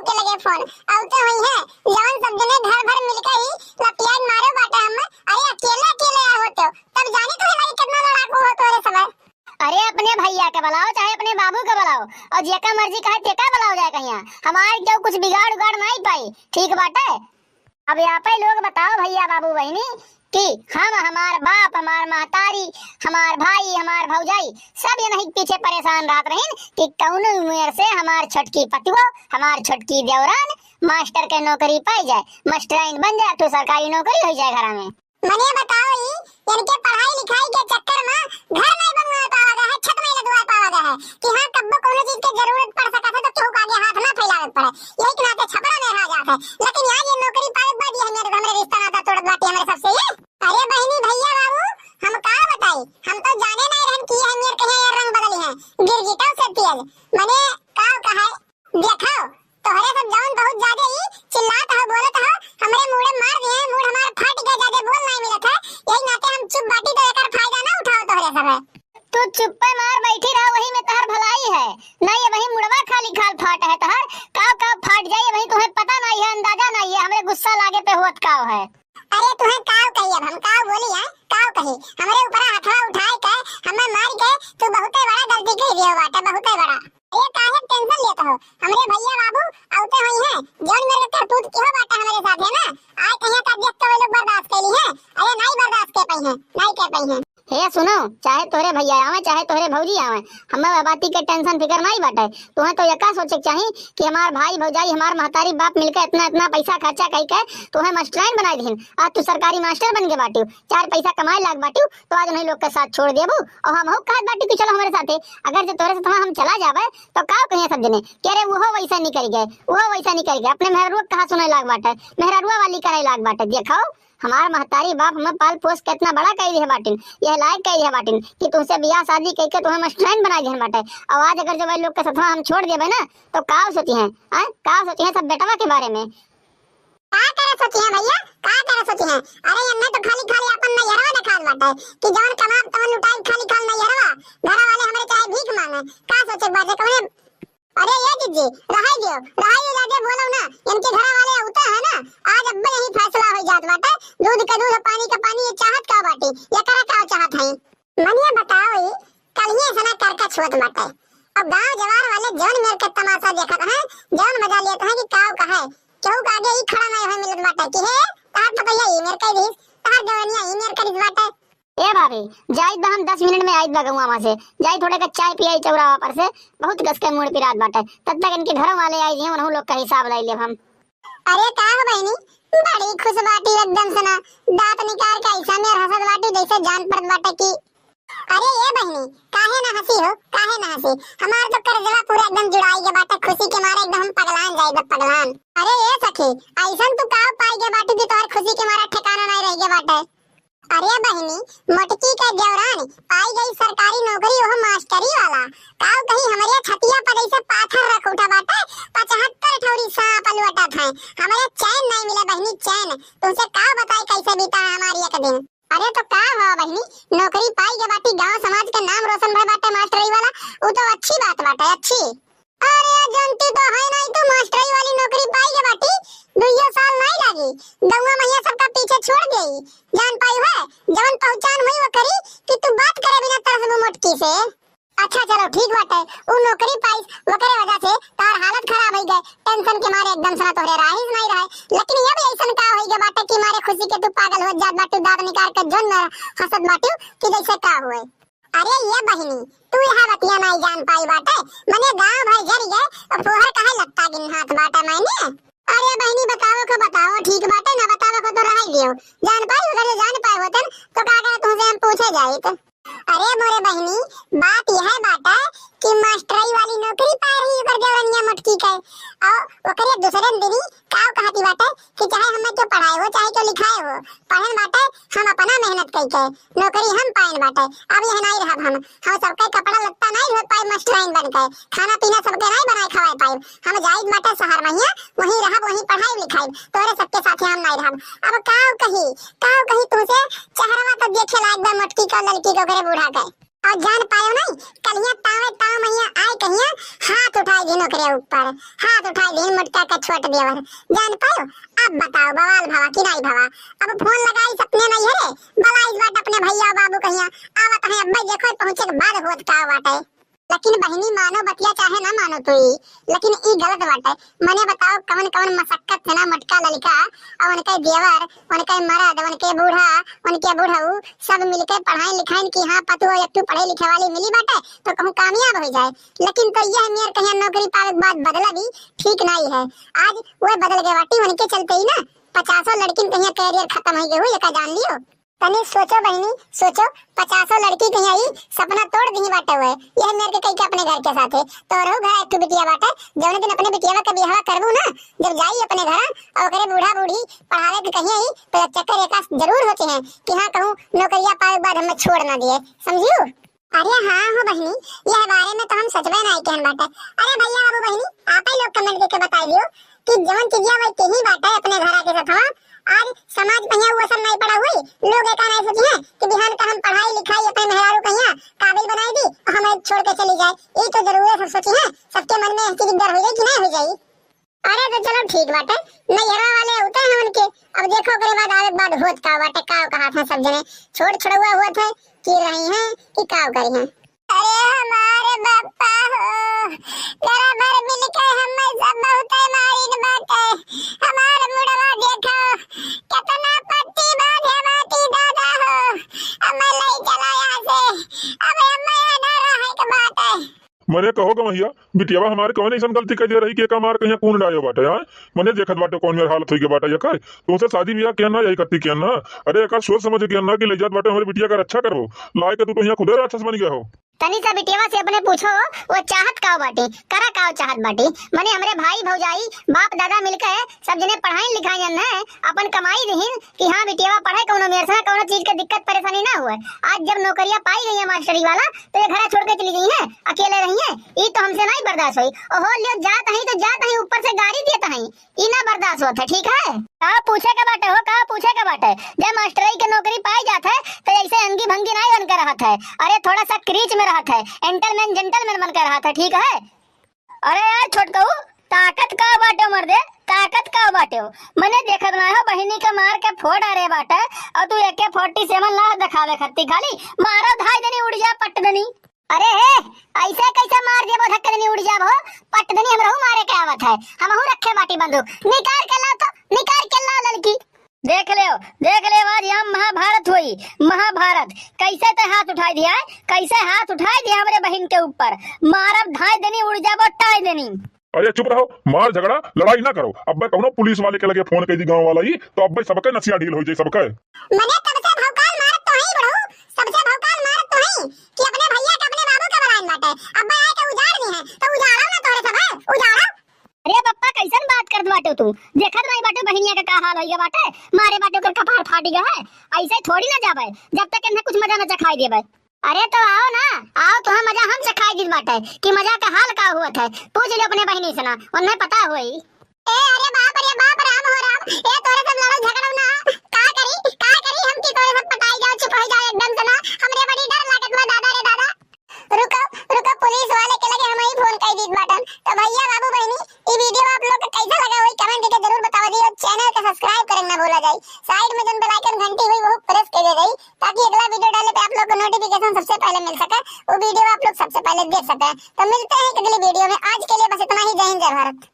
के लगे फोन अब तो हुई है जवन सब जने घर भर मिलकर ही लपियान मारो बाटा हम। अरे अकेले अकेले आओ तो तब जानी तो हमारी कितना लड़ाकू हो तोरे सब। अरे अपने भैया के बुलाओ चाहे अपने बाबू के बुलाओ और जेका मर्जी कहे तेका बुलाओ जाए कहिया, हमारे जो कुछ बिगाड़ उगाड़ नहीं पाई। ठीक बाटे। अब यहाँ पे लोग बताओ भैया बाबू बहनी कि हम हमार बाप हमार महतारी हमार भाई हमार भौजाई सब ये नहीं पीछे परेशान रहत रहीन कि कौन उम्र से हमार छोटकी पतियो हमार छोटकी देवरान मास्टर के नौकरी पाई जाए, मास्टराइन बन जाए तो सरकारी नौकरी हो जाए घर में। मने बताओ ही इनके पढ़ाई लिखाई के चक्कर में घर नहीं बनवा पावा है, छत नहीं लगवा पावा है कि हां कब्बो कोनो चीज के जरूरत पड़ सकत है तो केहू आगे हाथ ना फैलावे पड़े, यही के नाते छपरा में रह जात है। लेकिन आज ये नौकरी पावे बाद ये हमरे रिश्ता नाता तोड़ बाटी हमरे सबसे ये। अरे बहनी भैया बाबू हम का बताई, हम तो जाने नहीं रहन कि हम यार कहे यार रंग बदली है गिरगिटाओ से तेज मने का कहे देखो तोहरे सब जवन बहुत ज्यादा ही चिल्लात हो बोलत हो हमरे मुंह मार दिए, मुंह हमार फट गए, ज्यादा बोल नहीं मिलत है, यही नाते हम चुप बाटी तो एकर फायदा ना उठाओ तोहरे सब। तू चुप पे मार बैठी रह, वही में तहर भलाई है। नहीं वही मुड़वा खाली खाल फाट है तहर काव फाट जाए वही तुम्हें पता नहीं है, अंदाजा नहीं है, हमरे गुस्सा लागे पे होत काव है। अरे तुम्हें काव कही अब हम काव बोली है काव कही हमरे ऊपर हथवा उठाए के हमें मार के तू बहुत बड़ा गलती कह दियो बाटे बहुत बड़ा। ये काहे टेंशन लेता हो, हमरे भैया बाबू आउते हुई है जौन मेरे करतूत क्यों बाटे हमारे साथ है ना आज कहीं का देख के वो लोग बर्दाश्त कैली है। अरे नहीं बर्दाश्त कर पाई है नहीं कर पाई है। हे सुनो चाहे तोरे भैया आवे चाहे तोरे भौजी आवे हमें बाती के टेंशन फिकर नहीं बाटे। तुम्हें तो यका सोचे चाहिए कि हमार भाई भौजाई हमार महतारी बाप मिलकर इतना इतना पैसा खर्चा कई के तुम्हें मास्टराइन बनाई दीन, आज तू सरकारी मास्टर बन के बाटियो चार पैसा कमाए लाग बाटियो तो आज उन्हीं लोग के साथ छोड़ देबू और हम कहत बाटी कि चलो हमारे साथे। अगर जे तोरे से हम चला जावे तो का कहिए सब जने कि अरे वो वैसा नहीं कर गए वो वैसा नहीं कर गए, अपने मेहरुआ कहा सुने लाग बाटे मेहरुआ वाली करे लाग बाटे। देखो हमार महतारी बाप हमें पाल पोस के इतना बड़ा कह दिया बाटिन यह लायक कह दिया बाटिन कि तुमसे बियाह शादी कह के तुम्हें मास्टराइन बना दिया बाटे। और आज अगर जो भाई लोग के साथ हम छोड़ देबे ना तो का सोची है का सोची है सब बेटवा के बारे में का करे सोची है भैया का करे सोची है। अरे अन्ना तो खाली खाली अपन नैहरवा दिखात बाटे कि जौन कमाब तवन उठाई खाली खाली नैहरवा घर वाले हमरे चाहे भीख मांगे का सोचे बाजे कौने। अरे ये जीजी रहाई दियो जाके बोलो ना इनके घर वाले उता है ना आज अब्बे यही फैसला हो जात बाटे दूध का दूध पानी का पानी ये चाहत का बाटी ये करा का चाहत है। मनिया बताओ ये कल ही सना करका छुत बाटे अब गांव जवार वाले जौन मेरे का तमाशा देखत है जौन मजा लेत है कि काव कहे केहू का आगे ही खड़ा नहीं है मिलत बाटे कि हे तार पता है मेरे का रिस तार जवानिया ही मेरे का रिस बाटे। ए भाभी जाई हम 10 मिनट में आइत बगुआ वहां से जाई थोड़े का चाय पियाई चौराहा पर से बहुत कस के मुड़ पिरात बाटे तब तक इनके घर वाले आई हैं उन्हों लोग का हिसाब ले ले हम। अरे का हो बहनी बड़ी खुश बाटी एकदम से ना दांत निकाल के ऐसा में हंसत बाटी जैसे जान पड़त बाटे की। अरे ये बहनी काहे ना हंसी हो काहे ना हंसी हमार तो करजवा पूरा एकदम जुड़ाई के बाटे खुशी के मारे एकदम हम पगलान जाए एकदम पगलान। अरे ये सखी ऐसन तू काव पाई के बाटी की तोहर खुशी के मारे ठिकाना नहीं रह गए बाटे। अरे बहनी मोटकी के देवरान पाई गई सरकारी नौकरी वो मास्टरी वाला काव कहीं हमारे छतिया पर ऐसे पाथर रख उठा बाटे 75 ठौरी सांप अलवटा था हमारे चैन नहीं मिला बहनी चैन तुमसे का बताई कैसे बीता हमारी एक दिन। अरे तो का हुआ बहनी नौकरी पाई के बाटी गांव समाज का नाम रोशन भर बाटे मास्टरी वाला वो तो अच्छी बात बाटे अच्छी। अरे जनती तो है नहीं तू मास्टरी वाली नौकरी पाई के बाटी 2 साल नहीं लगी गौवा मैया सबका पीछे छोड़ गई जान पाई है जवन पहचान हुई वो करी कि तू बात करे बिना तरस वो मोटकी से। अच्छा चलो ठीक बात है वो नौकरी पाई वो करे वजह से तार हालत खराब हो गए टेंशन के मारे एकदम सना तोहरे राहिस नहीं रहे लेकिन ये भी ऐसा का होई के बाटे कि मारे खुशी के तू पागल हो जात बाटू दांत निकाल के जोन हंसत बाटू कि जैसे का हुए। अरे ये बहनी तू यह बतिया नहीं जान पाई बाटे मने गांव भाई जर गए और पोहर काहे लगता गिन हाथ बाटा मैंने। अरे बहनी बताओ को बताओ ठीक बाटे ना बताओ को तो रह दियो जान पाई अगर जान पाए होतन तो का करे तुमसे हम पूछे जाई तो। अरे मोरे बहनी बात यह बाटा कि मास्टरी वाली नौकरी पा रही कर देवरनिया मटकी के और ओकरे दूसरे दिन काव कहती बाटे कि चाहे हमें तो पढ़ाए हो चाहे तो लिखाए हो पढ़न बाटे हम अपना मेहनत कई के नौकरी हम पाइन बाटे अब यह नहीं रहा हम सबके कपड़ा लत्ता नहीं धो पाए मास्टराइन बन के खाना पीना सबके नहीं बनाए खवाए पाए हम जाइत बाटे शहर में वहीं रहा वहीं पढ़ाई लिखाई तोरे सबके साथे हम नहीं रहा। अब काव कही तुमसे चेहरा तो देखे लायक बा मटकी का लड़की को करे बूढ़ा के और जान पायो नहीं, कलिया तावे ताव मैया आए कहिया हाथ उठाई दिन ओकरे ऊपर, हाथ उठाई दिन मुटका का छोट देवर, जान पायो। अब बताओ बवाल भावा कि नहीं भावा। अब फोन लगाई सपने नहीं है बला इस बात अपने भैया बाबू कहिया आवत है अब्बा देखो पहुंचे के बाद होत का बाटे। लेकिन बहनी मानो बतिया चाहे ना मानो तो ही, लेकिन ई गलत बाटे। मने बताओ कवन कवन मशक्कत से ना मटका लड़का और उनके देवर, उनके मर्द, उनके बूढ़ा, उनके बूढ़ऊ सब मिलके पढ़ाई लिखाई की हाँ पतु एक तू पढ़े लिखे वाली मिली बाटे तो कहूं कामयाब हो जाए। लेकिन तो यह मेयर कहीं नौकरी पावे के बाद बदला भी ठीक नहीं है। आज वो बदल गए बाटी उनके चलते ही ना 50 लड़की कहीं कैरियर खत्म हो गए, ये का जान लियो। तनी सोचो बहनी सोचो, 50 लड़की कहीं आई सपना तोड़ दी बाटे हुए। यह मेरे के कई के अपने घर के साथे तो रहो घर एक बिटिया बाटे, जौन दिन अपने बिटिया का बियाह करबू ना, जब जाई अपने घर और करे बूढ़ा बूढ़ी पढ़ावे के कहीं आई तो चक्कर एका जरूर होते हैं कि हां कहूं नौकरिया पाए बाद हमें छोड़ ना दिए, समझियो। अरे हाँ हो बहनी, यह बारे में तो हम सचवे नहीं कहन बाटे। अरे भैया बाबू बहनी आप ही लोग कमेंट करके बताई दियो कि जवन चीजिया वही कहीं बाटे अपने घर के साथ। आज समाज कहिया वो सब नहीं पड़ा हुई, लोग एक नहीं सोची हैं कि बिहान का हम पढ़ाई लिखाई अपने मेहरारू कहिया काबिल बनाई दी और हमें छोड़ के चली जाए। ये तो जरूर सब सोची हैं, सबके मन में ऐसी डर हो जाए कि नहीं हो जाए। अरे तो चलो ठीक बात है, नैहरा वाले होते हैं उनके, अब देखो करे बाद आवे बाद होत का बाटे काव कहा था सब जने छोड़ छड़ुआ हुआ था कि रही हैं कि काव करी हैं। अरे हमारे बापा हो तेरा भर मिल के हम सब बहुत मारिन बाटे, हमारे मुड़वा देखो कितना पट्टी बांधे बाटी दादा हो, हमें ले चला यहाँ से, अब हमें ना रहे के बात है। मने कहो गमहिया बिटियावा हमारे कौन ऐसा गलती कर दे रही कि कमार कहीं कौन डायो बाटे यार। मने देखत बाटे कौन मेर हालत होई के बाटे यकर तुमसे शादी बियाह किया ना यही करती किया ना। अरे यकर सोच समझ के ना कि ले जात बाटे हमारी बिटिया का रक्षा करो, लाए के तू तो यहाँ खुद राक्षस बन गया हो। तनी सा बिटियावा से अपने पूछो वो चाहत का बाटे, करा का चाहत बाटे। मने हमरे भाई भौजाई बाप दादा मिलके सब जने पढ़ाई लिखाई जन है अपन कमाई रहीन कि हां बिटियावा पढ़े कोनो मेरे से कोनो चीज के दिक्कत परेशानी ना हुए। आज जब नौकरियां पाई गई है मास्टरी वाला तो ये घर छोड़ के चली गई है, अकेले रही है, ई तो हमसे नहीं बर्दाश्त हुई। ओहो लियो जात है तो जात है, ऊपर से गाड़ी देता है, ई ना बर्दाश्त होता है। ठीक है का पूछे के बाटे हो, का पूछे के बाटे। जब मास्टरी के नौकरी पाई जात है तो ऐसे अंगी भंगी नहीं बन कर रहत है, अरे थोड़ा सा क्रीच में रहत है, जेंटलमैन बन कर रहत है। ठीक है अरे यार छोटकऊ ताकत का बाटे मर्दे, ताकत का बाटे हो। मने देखत ना हो बहिनी के मार के फोड़ अरे बाटे और तू AK-47 ना दिखावे खत्ती खाली मारो धाई देनी उड़ जा पट देनी। अरे ऐसे कैसे मार देबो धक्के देनी उड़ जाबो पट देनी, हमरहू मारे के आवत है, हमहू रखे बाटी बंदूक, निकाल के लाओ तो निकाल के लाओ लड़की। देख ले आज यहाँ महाभारत हुई, महाभारत। कैसे ते हाथ उठाई दिया, कैसे हाथ उठाई दिया हमारे बहन के ऊपर, मारब धाई देनी उड़ जाबो टाई देनी। अरे चुप रहो, मार झगड़ा लड़ाई ना करो। अब कौनो पुलिस वाले के लगे फोन कर दी गांव वाला ही तो अब सबके नसिया ढील हो जाए सबके। मने तब से भौकाल मारत तो ही बड़ो, सबसे भौकाल मारत तो ही कि अपने भैया के अपने बाबू का बलाइन बाटे, अब आए के उजाड़ दी है तो उजाड़ो ना तोरे सब है उजाड़ो। अरे पप्पा कैसन बात करत बाटे तू, देखत नहीं बाटे बहनिया का का हाल होइगा बाटे, मारे बाटे कर कपार फाटी गया है, ऐसे थोड़ी ना जाबे जब तक इन्हें कुछ मजा न चखाई देबे। अरे तो आओ ना, आओ तो मजा हम चखाई दी बाटे कि मजा का हाल का हुआ था, पूछ ले अपने बहनी से ना, उन्हें पता होई। ए अरे बाप राम हो राम, ए तोरे सब लड़ो झगड़ो ना, का करी हम की तोरे सब पटाई जाओ चुप हो जाओ एकदम से ना, हमरे बड़ी डर लागत में दादा रे दादा। रुको पुलिस वाले के लगे हम ही फोन कर दी बाटन। तो भैया बाबू बहनी ये वीडियो आप लोग को कैसा लगा वही कमेंट करके जरूर बता दियो, चैनल को सब्सक्राइब करना ना भूला जाए, साइड में जो बेल आइकन घंटी हुई वो प्रेस कर दे रही ताकि अगला वीडियो डालने पे आप लोग को नोटिफिकेशन सबसे पहले मिल सके, वो वीडियो आप लोग सबसे पहले देख सके। तो मिलते हैं अगली वीडियो में, आज के लिए बस इतना ही। जय हिंद जय भारत।